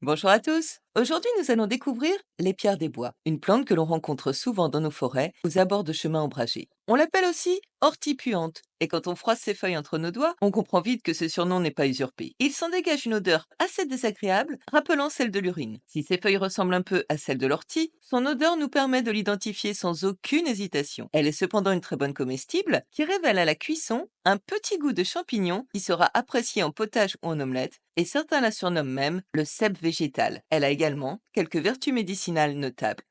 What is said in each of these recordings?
Bonjour à tous. Aujourd'hui, nous allons découvrir les pierres des bois, une plante que l'on rencontre souvent dans nos forêts, aux abords de chemins ombragés. On l'appelle aussi ortie puante, et quand on froisse ses feuilles entre nos doigts, on comprend vite que ce surnom n'est pas usurpé. Il s'en dégage une odeur assez désagréable, rappelant celle de l'urine. Si ses feuilles ressemblent un peu à celles de l'ortie, son odeur nous permet de l'identifier sans aucune hésitation. Elle est cependant une très bonne comestible, qui révèle à la cuisson un petit goût de champignon qui sera apprécié en potage ou en omelette, et certains la surnomment même le cèpe végétal. Elle a également quelques vertus médicinales notables.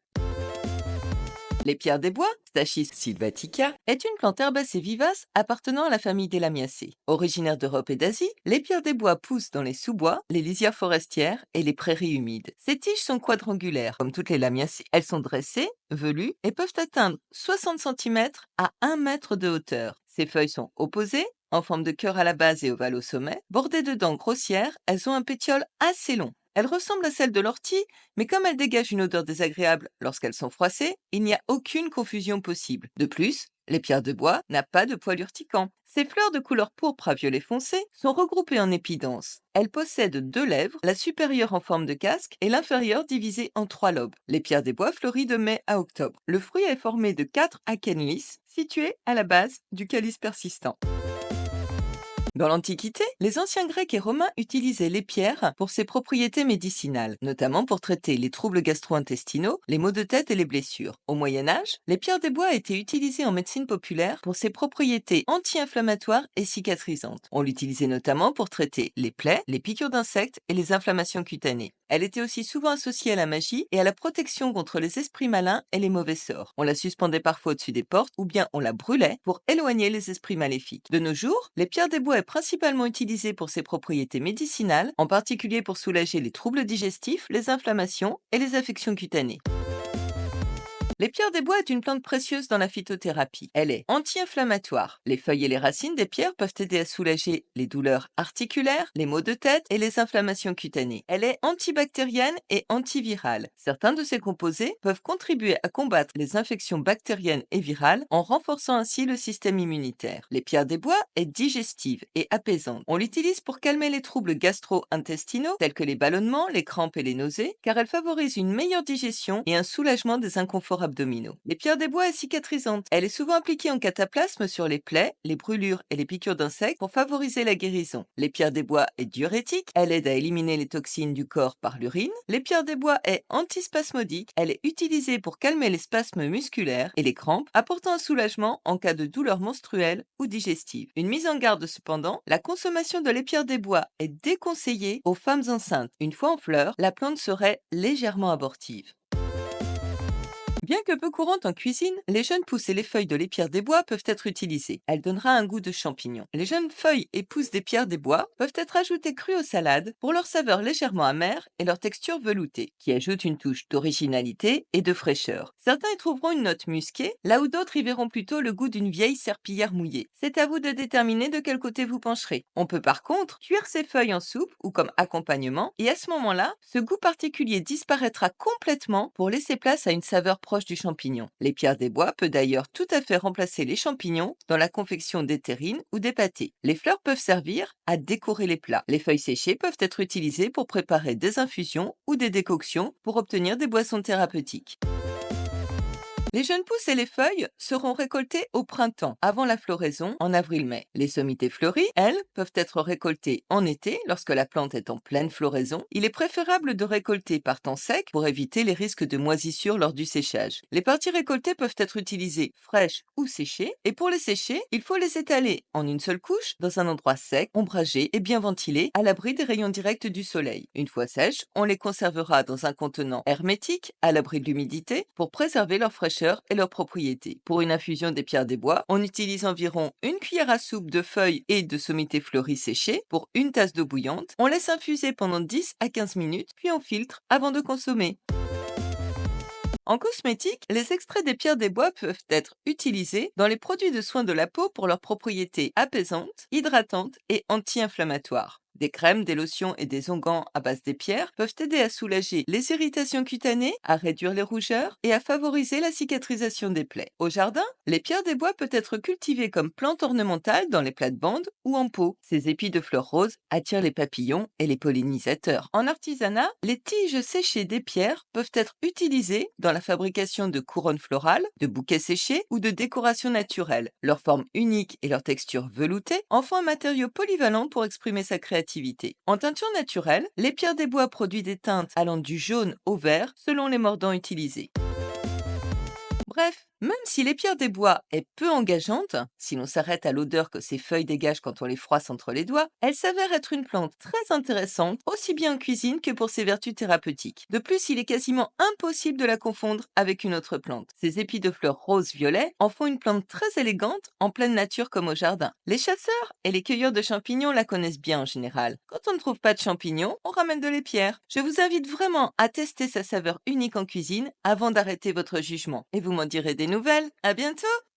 Les pierres des bois, Stachys sylvatica, est une plante herbacée vivace appartenant à la famille des Lamiacées. Originaire d'Europe et d'Asie, les pierres des bois poussent dans les sous-bois, les lisières forestières et les prairies humides. Ces tiges sont quadrangulaires, comme toutes les Lamiacées. Elles sont dressées, velues et peuvent atteindre 60 cm à 1 mètre de hauteur. Ces feuilles sont opposées, en forme de cœur à la base et ovale au sommet. Bordées de dents grossières, elles ont un pétiole assez long. Elles ressemblent à celles de l'ortie, mais comme elles dégagent une odeur désagréable lorsqu'elles sont froissées, il n'y a aucune confusion possible. De plus, les pierres de bois n'ont pas de poil urticant. Ces fleurs de couleur pourpre à violet foncé sont regroupées en épidences. Elles possèdent 2 lèvres, la supérieure en forme de casque et l'inférieure divisée en 3 lobes. Les pierres des bois fleurissent de mai à octobre. Le fruit est formé de 4 akènes lisses, situés à la base du calice persistant. Dans l'Antiquité, les anciens Grecs et Romains utilisaient les pierres pour ses propriétés médicinales, notamment pour traiter les troubles gastro-intestinaux, les maux de tête et les blessures. Au Moyen Âge, les pierres des bois étaient utilisées en médecine populaire pour ses propriétés anti-inflammatoires et cicatrisantes. On l'utilisait notamment pour traiter les plaies, les piqûres d'insectes et les inflammations cutanées. Elle était aussi souvent associée à la magie et à la protection contre les esprits malins et les mauvais sorts. On la suspendait parfois au-dessus des portes ou bien on la brûlait pour éloigner les esprits maléfiques. De nos jours, les pierres des bois est principalement utilisée pour ses propriétés médicinales, en particulier pour soulager les troubles digestifs, les inflammations et les affections cutanées. Les pierres des bois est une plante précieuse dans la phytothérapie. Elle est anti-inflammatoire. Les feuilles et les racines des pierres peuvent aider à soulager les douleurs articulaires, les maux de tête et les inflammations cutanées. Elle est antibactérienne et antivirale. Certains de ses composés peuvent contribuer à combattre les infections bactériennes et virales en renforçant ainsi le système immunitaire. Les pierres des bois est digestive et apaisante. On l'utilise pour calmer les troubles gastro-intestinaux tels que les ballonnements, les crampes et les nausées, car elle favorise une meilleure digestion et un soulagement des inconforts abdominaux. Les pierres des bois est cicatrisante. Elle est souvent appliquée en cataplasme sur les plaies, les brûlures et les piqûres d'insectes pour favoriser la guérison. Les pierres des bois est diurétique. Elle aide à éliminer les toxines du corps par l'urine. Les pierres des bois est antispasmodique. Elle est utilisée pour calmer les spasmes musculaires et les crampes, apportant un soulagement en cas de douleur menstruelle ou digestive. Une mise en garde cependant, la consommation de l'épierre des bois est déconseillée aux femmes enceintes. Une fois en fleurs, la plante serait légèrement abortive. Bien que peu courante en cuisine, les jeunes pousses et les feuilles de l'épierre des bois peuvent être utilisées. Elle donnera un goût de champignon. Les jeunes feuilles et pousses des pierres des bois peuvent être ajoutées crues aux salades pour leur saveur légèrement amère et leur texture veloutée, qui ajoute une touche d'originalité et de fraîcheur. Certains y trouveront une note musquée, là où d'autres y verront plutôt le goût d'une vieille serpillière mouillée. C'est à vous de déterminer de quel côté vous pencherez. On peut par contre cuire ces feuilles en soupe ou comme accompagnement, et à ce moment-là, ce goût particulier disparaîtra complètement pour laisser place à une saveur proche du champignon. Les pierres des bois peut d'ailleurs tout à fait remplacer les champignons dans la confection des terrines ou des pâtés. Les fleurs peuvent servir à décorer les plats. Les feuilles séchées peuvent être utilisées pour préparer des infusions ou des décoctions pour obtenir des boissons thérapeutiques. Les jeunes pousses et les feuilles seront récoltées au printemps, avant la floraison, en avril-mai. Les sommités fleuries, elles, peuvent être récoltées en été, lorsque la plante est en pleine floraison. Il est préférable de récolter par temps sec pour éviter les risques de moisissure lors du séchage. Les parties récoltées peuvent être utilisées fraîches ou séchées, et pour les sécher, il faut les étaler en une seule couche, dans un endroit sec, ombragé et bien ventilé, à l'abri des rayons directs du soleil. Une fois sèches, on les conservera dans un contenant hermétique, à l'abri de l'humidité, pour préserver leur fraîcheur et leurs propriétés. Pour une infusion des pierres des bois, on utilise environ une cuillère à soupe de feuilles et de sommités fleuries séchées pour une tasse d'eau bouillante. On laisse infuser pendant 10 à 15 minutes, puis on filtre avant de consommer. En cosmétique, les extraits des pierres des bois peuvent être utilisés dans les produits de soins de la peau pour leurs propriétés apaisantes, hydratantes et anti-inflammatoires. Des crèmes, des lotions et des onguents à base des pierres peuvent aider à soulager les irritations cutanées, à réduire les rougeurs et à favoriser la cicatrisation des plaies. Au jardin, les pierres des bois peuvent être cultivées comme plantes ornementales dans les plates-bandes ou en pot. Ces épis de fleurs roses attirent les papillons et les pollinisateurs. En artisanat, les tiges séchées des pierres peuvent être utilisées dans la fabrication de couronnes florales, de bouquets séchés ou de décorations naturelles. Leur forme unique et leur texture veloutée en font un matériau polyvalent pour exprimer sa créativité. En teinture naturelle, les pierres des bois produisent des teintes allant du jaune au vert selon les mordants utilisés. Bref, même si les pierres des bois est peu engageante, si l'on s'arrête à l'odeur que ses feuilles dégagent quand on les froisse entre les doigts, elle s'avère être une plante très intéressante, aussi bien en cuisine que pour ses vertus thérapeutiques. De plus, il est quasiment impossible de la confondre avec une autre plante. Ses épis de fleurs rose-violet en font une plante très élégante en pleine nature comme au jardin. Les chasseurs et les cueilleurs de champignons la connaissent bien en général. Quand on ne trouve pas de champignons, on ramène de l'épierre. Je vous invite vraiment à tester sa saveur unique en cuisine avant d'arrêter votre jugement. Et vous m'en direz des nouvelles. À bientôt!